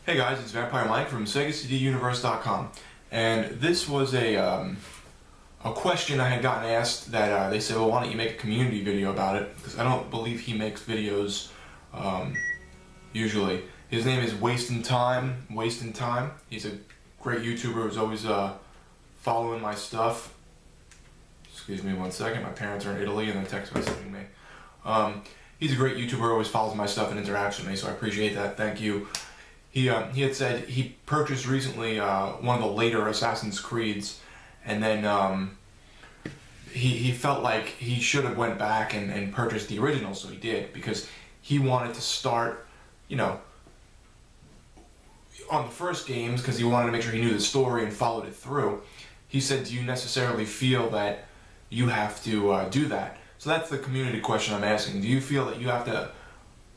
Hey guys, it's Vampire Mike from SegaCDUniverse.com, and this was a question I had gotten asked that they said, well, why don't you make a community video about it? Because I don't believe he makes videos usually. His name is Wastntimewasntime. He's a great YouTuber who's always following my stuff. Excuse me one second, my parents are in Italy and they're text messaging me. He's a great YouTuber, always follows my stuff and interacts with me, so I appreciate that. Thank you. He had said he purchased recently one of the later Assassin's Creeds, and then he felt like he should have went back and purchased the original, so he did, because he wanted to start, you know, on the first games, because he wanted to make sure he knew the story and followed it through. He said, do you necessarily feel that you have to do that? So that's the community question I'm asking. Do you feel that you have to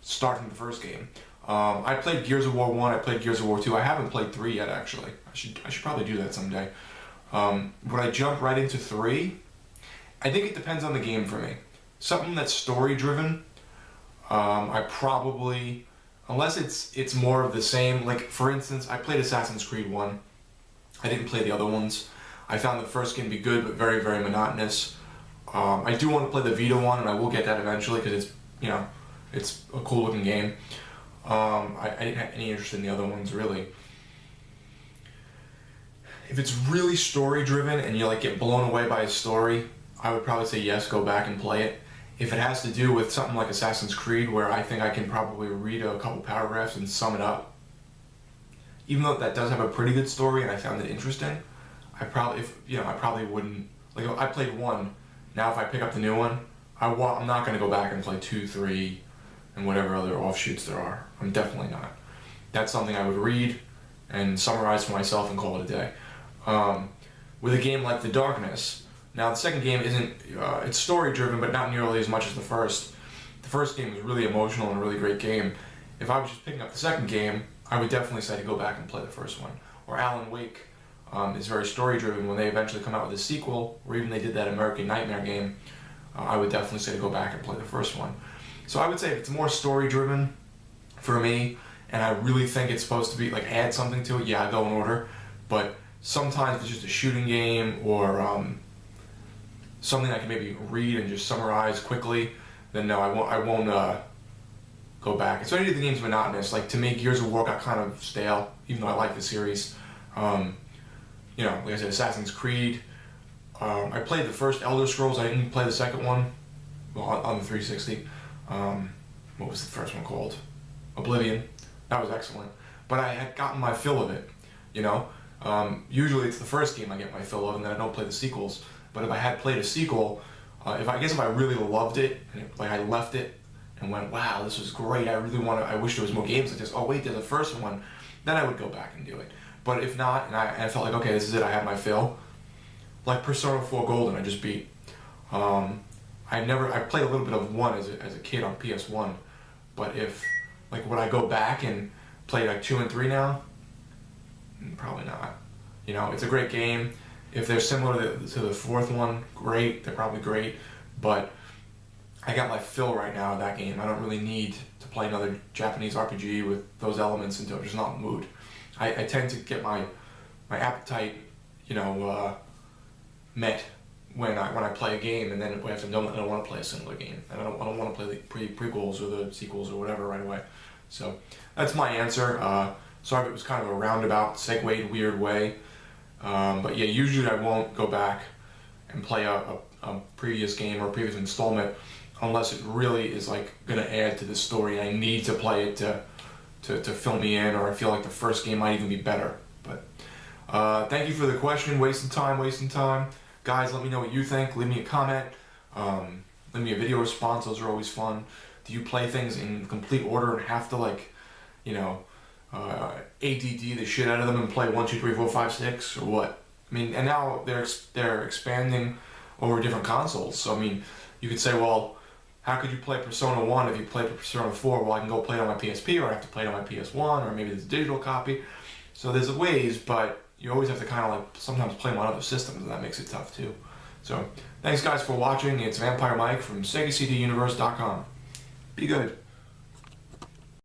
start from the first game? I played Gears of War 1, I played Gears of War 2. I haven't played 3 yet, actually. I should probably do that someday. Would I jump right into 3? I think it depends on the game for me. Something that's story-driven, I probably, unless it's more of the same. Like, for instance, I played Assassin's Creed 1. I didn't play the other ones. I found the first game to be good, but very, very monotonous. I do want to play the Vita one, and I will get that eventually, because it's, you know, it's a cool-looking game. I didn't have any interest in the other ones, really. If it's really story-driven and you like get blown away by a story, I would probably say yes, go back and play it. If it has to do with something like Assassin's Creed, where I think I can probably read a couple paragraphs and sum it up, even though that does have a pretty good story and I found it interesting, I probably wouldn't. Like, I played 1. Now if I pick up the new one, I'm not going to go back and play 2, 3, and whatever other offshoots there are. I'm definitely not. That's something I would read and summarize for myself and call it a day. With a game like The Darkness, now the second game isn't, it's story driven, but not nearly as much as the first. The first game was really emotional and a really great game. If I was just picking up the second game, I would definitely say to go back and play the first one. Or Alan Wake is very story driven. When they eventually come out with a sequel, or even they did that American Nightmare game, I would definitely say to go back and play the first one. So I would say if it's more story-driven for me, and I really think it's supposed to be, like, add something to it, yeah, I go in order. But sometimes it's just a shooting game, or something I can maybe read and just summarize quickly, then no, I won't go back. So any of the game's monotonous. Like, to me, Gears of War got kind of stale, even though I like the series. You know, like I said, Assassin's Creed. I played the first Elder Scrolls. I didn't play the second one, well, on the 360. What was the first one called? Oblivion. That was excellent. But I had gotten my fill of it, you know? Usually it's the first game I get my fill of, and then I don't play the sequels. But if I had played a sequel, if I really loved it, and like I left it and went, wow, this was great, I wish there was more games like this. Oh wait, there's a first one. Then I would go back and do it. But if not, and I felt like, okay, this is it, I had my fill. Like Persona 4 Golden, I just beat. I played a little bit of 1 as a kid on PS1, but would I go back and play like 2 and 3 now? Probably not. You know, it's a great game. If they're similar to the fourth one, great, they're probably great, but I got my fill right now of that game. I don't really need to play another Japanese RPG with those elements into it. I'm just not in the mood. I tend to get my appetite, you know, met when I play a game, and then after I'm done, I don't want to play a similar game, and I don't want to play the prequels or the sequels or whatever right away. So that's my answer. Sorry if it was kind of a roundabout, segued, weird way, but yeah, usually I won't go back and play a previous game or a previous installment unless it really is like going to add to the story and I need to play it to fill me in, or I feel like the first game might even be better. But thank you for the question. Wasting time. Guys, let me know what you think. Leave me a comment. Leave me a video response. Those are always fun. Do you play things in complete order and have to, like, you know, ADD the shit out of them and play 1, 2, 3, 4, 5, 6, or what? I mean, and now they're expanding over different consoles. So I mean, you could say, well, how could you play Persona 1 if you played Persona 4? Well, I can go play it on my PSP, or I have to play it on my PS1, or maybe there's a digital copy. So there's ways, but you always have to kind of like sometimes play them on other systems, and that makes it tough too. So thanks guys for watching. It's Vampire Mike from SegaCDUniverse.com. Be good.